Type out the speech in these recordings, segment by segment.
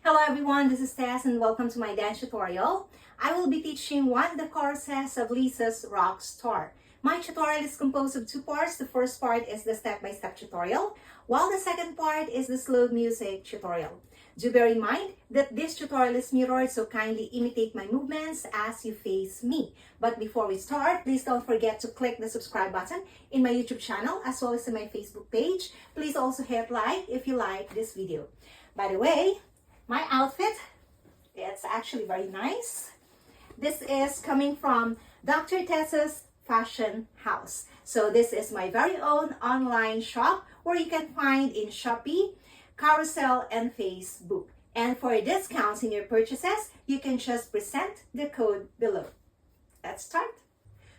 Hello everyone, this is Tess and welcome to my dance tutorial. I will be teaching one of the choruses of Lisa's Rock Star. My tutorial is composed of two parts. The first part is the step-by-step tutorial, while the second part is the slow music tutorial. Do bear in mind that this tutorial is mirrored, so kindly imitate my movements as you face me. But before we start, please don't forget to click the subscribe button in my YouTube channel as well as in my Facebook page. Please also hit like if you like this video. By the way, my outfit, it's actually very nice. This is coming from Dr. Tessa's Fashion House. So this is my very own online shop where you can find in Shopee, Carousel, and Facebook. And for discounts in your purchases, you can just present the code below. Let's start.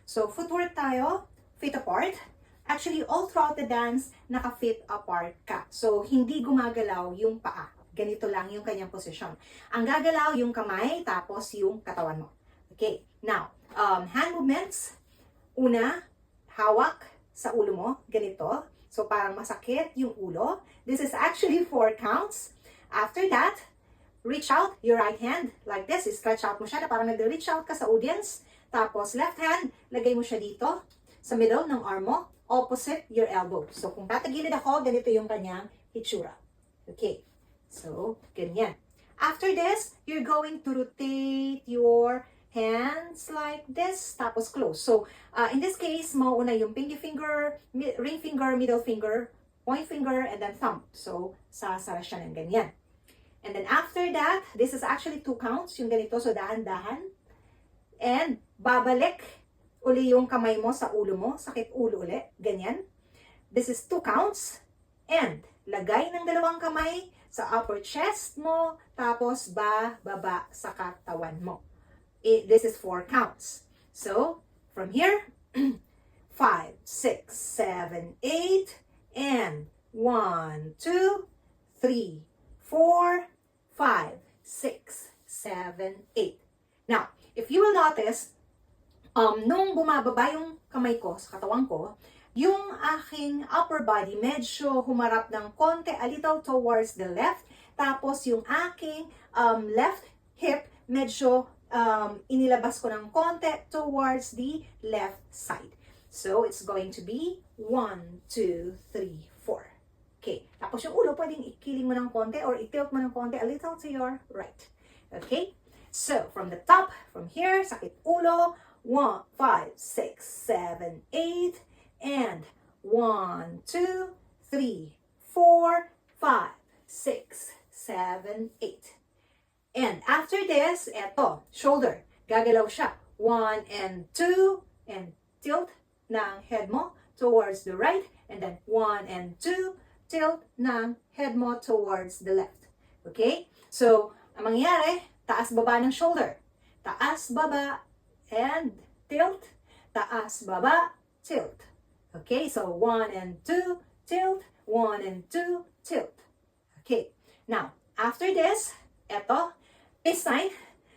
So footwear tayo, feet apart. Actually, all throughout the dance, naka-feet apart ka. So hindi gumagalaw yung paa. Ganito lang yung kanyang posisyon. Ang gagalaw yung kamay, tapos yung katawan mo. Okay, now, hand movements. Una, hawak sa ulo mo, ganito. So parang masakit yung ulo. This is actually 4 counts. After that, reach out your right hand like this. Stretch out mo siya na parang nag-reach out ka sa audience. Tapos left hand, lagay mo siya dito sa middle ng arm mo, opposite your elbow. So kung tatagilid ako, ganito yung kanyang hitsura. Okay. So, ganyan. After this, you're going to rotate your hands like this, tapos close. So, in this case, mauuna yung pinky finger, ring finger, middle finger, point finger, and then thumb. So, sasara siya ng ganyan. And then after that, this is actually 2 counts, yung ganito, so dahan-dahan. And babalik uli yung kamay mo sa ulo mo, sakit ulo uli, ganyan. This is 2 counts. And lagay ng dalawang kamay sa upper chest mo, tapos baba sa katawan mo. This is 4 counts. So, from here, 5, 6, 7, 8, and 1, 2, 3, 4, 5, 6, 7, 8. Now, if you will notice, nung bumababa yung kamay ko sa katawan ko, yung aking upper body medyo humarap ng konti, a little towards the left. Tapos yung aking left hip medyo inilabas ko ng konti towards the left side. So it's going to be 1, 2, 3, 4. Okay. Tapos yung ulo, pwedeng ikiling mo ng konti or itilt mo ng konti a little to your right. Okay. So from the top, from here, sakit ulo, 1, 5, 6, 7, 8, and 1, 2, 3, 4, 5, 6, 7, 8. And after this, eto, shoulder. Gagalaw siya. 1 and 2, and tilt ng head mo towards the right, and then 1 and 2, tilt ng head mo towards the left. Okay? So, ang mangyayari, taas-baba ng shoulder. Taas-baba, and tilt. Taas-baba, tilt. Okay, so 1 and 2, tilt, 1 and 2, tilt. Okay, now, after this, eto, peace sign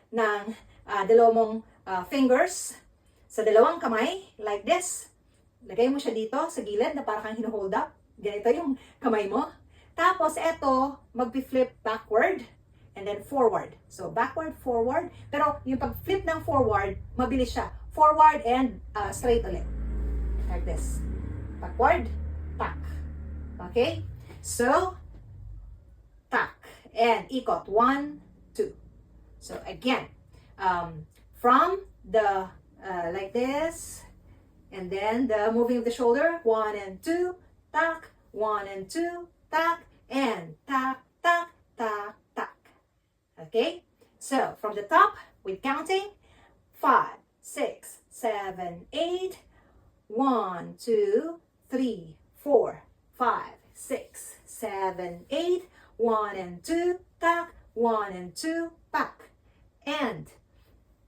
ng dalawang fingers sa dalawang kamay, like this. Lagay mo siya dito sa gilid na parang kang hino-hold up. Ganito yung kamay mo. Tapos, eto, mag-flip backward and then forward. So, backward, forward. Pero yung pag-flip ng forward, mabilis siya. Forward and straight ulit. Like this. Backward, tack. Okay? So, tack. And ikot. 1, 2. So, again, from the, like this, and then the moving of the shoulder, 1 and 2, tack, 1 and 2, tack, and tack, tack, tack, tack. Okay? So, from the top, with counting, 5, 6, 7, 8, 1, 2, 3, 4, 5, 6, 7, 8, 1 and 2, tack, 1 and 2, back, and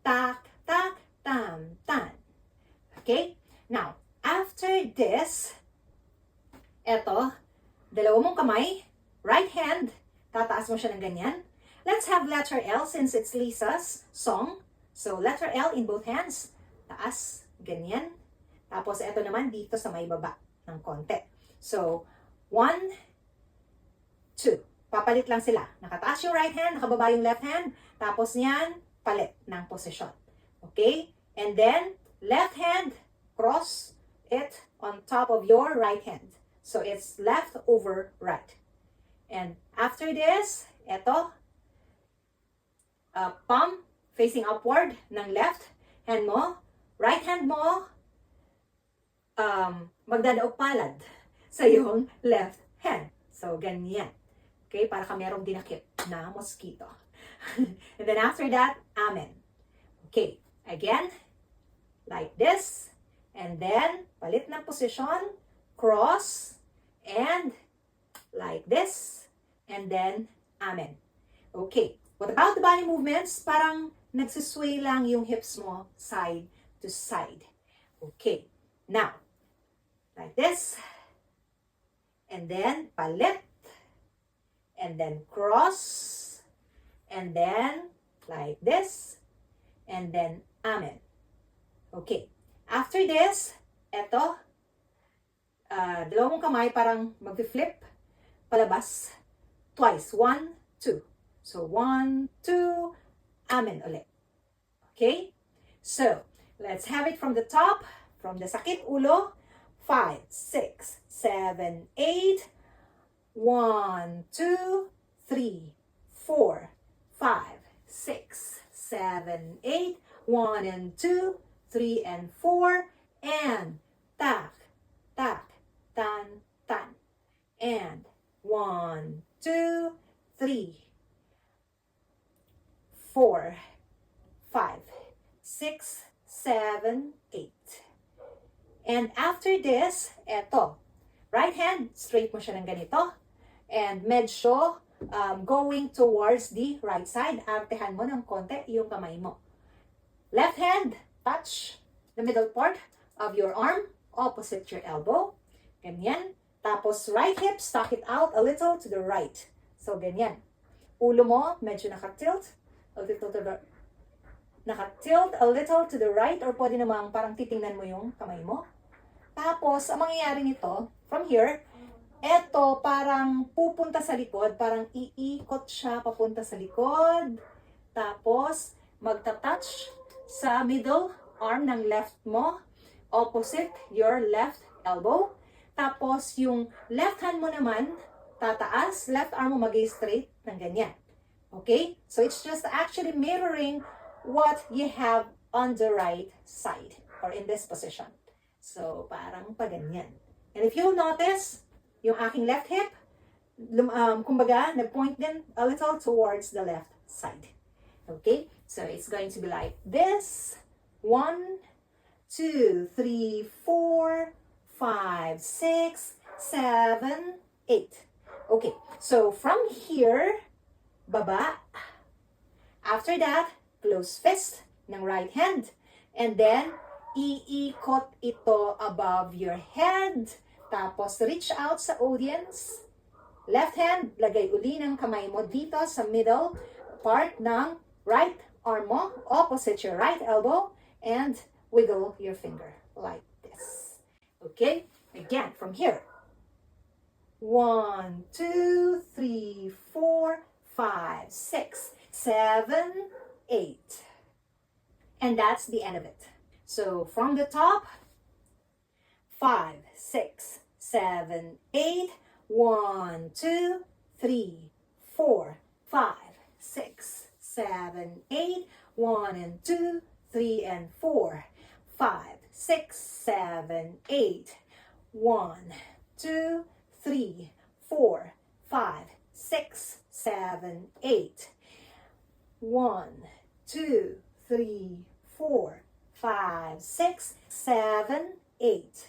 tack, tack, tam, tan. Okay? Now, after this, eto, dalawa mong kamay, right hand, tataas mo siya ng ganyan. Let's have letter L since it's Lisa's song. So, letter L in both hands. Taas, ganyan. Tapos, ito naman dito sa may baba ng konti. So, 1, 2. papalit lang sila. Nakataas yung right hand, nakababa yung left hand, tapos niyan, palit ng posisyon. Okay? And then, left hand, cross it on top of your right hand. So, it's left over right. And after this, eto, palm facing upward ng left hand mo, right hand mo, magdadaog palad sa iyong left hand. So, ganyan. Okay, para ka merong dinakip na mosquito. And then after that, amen. Okay, again, like this. And then, palit ng position, cross, and like this. And then, amen. Okay, what about the body movements? Parang nagsisway lang yung hips mo side to side. Okay, now, like this. And then, palit. And then, cross. And then, like this. And then, amen. Okay. After this, eto, dalawang kamay parang mag-flip, palabas, twice. 1, 2. So, 1, 2, amen ulit. Okay? So, let's have it from the top, from the sakit ulo. 5, 6, 7, 8. 1, 2, 3, 4, 5, 6, 7, 8. 1 and 2, 3 and 4. And tak, tak, tan, tan. And 1, 2, 3, 4, 5, 6, 7, 8. And after this, eto, right hand, straight mo siya ng ganito. And medyo going towards the right side. Artehan mo ng konti yung kamay mo. Left hand, touch the middle part of your arm, opposite your elbow. Ganyan. Tapos right hip, stock it out a little to the right. So, ganyan. Ulo mo, medyo nakatilt. A little to the nakatilt a little to the right, or pwede namang parang titingnan mo yung kamay mo. Tapos, ang mangyayari nito, from here, eto parang pupunta sa likod, parang iikot siya papunta sa likod. Tapos, magta-touch sa middle arm ng left mo, opposite your left elbow. Tapos, yung left hand mo naman, tataas, left arm mo mag-straight ng ganyan. Okay? So, it's just actually mirroring what you have on the right side, or in this position. So, parang pa ganyan. And if you'll notice, yung aking left hip, kumbaga, nag-point din a little towards the left side. Okay? So, it's going to be like this. 1, 2, 3, 4, 5, 6, 7, 8. Okay. So, from here, baba. After that, close fist ng right hand. And then, iikot ito above your head. Tapos, reach out sa audience. Left hand, lagay uli ng kamay mo dito sa middle part ng right arm mo, opposite your right elbow, and wiggle your finger like this. Okay? Again, from here. 1, 2, 3, 4, 5, 6, 7, 8. And that's the end of it. So, from the top, 5, 6, 7, 8, 1, 2, 3, 4, 5, 6, 7, 8, 1 and 2, 3 and 4, 5, 6, 7, 8, 1, 2, 3, 4, 5, 6, 7, 8, 1, 2, 3, 4, 5, 6, 7, 8.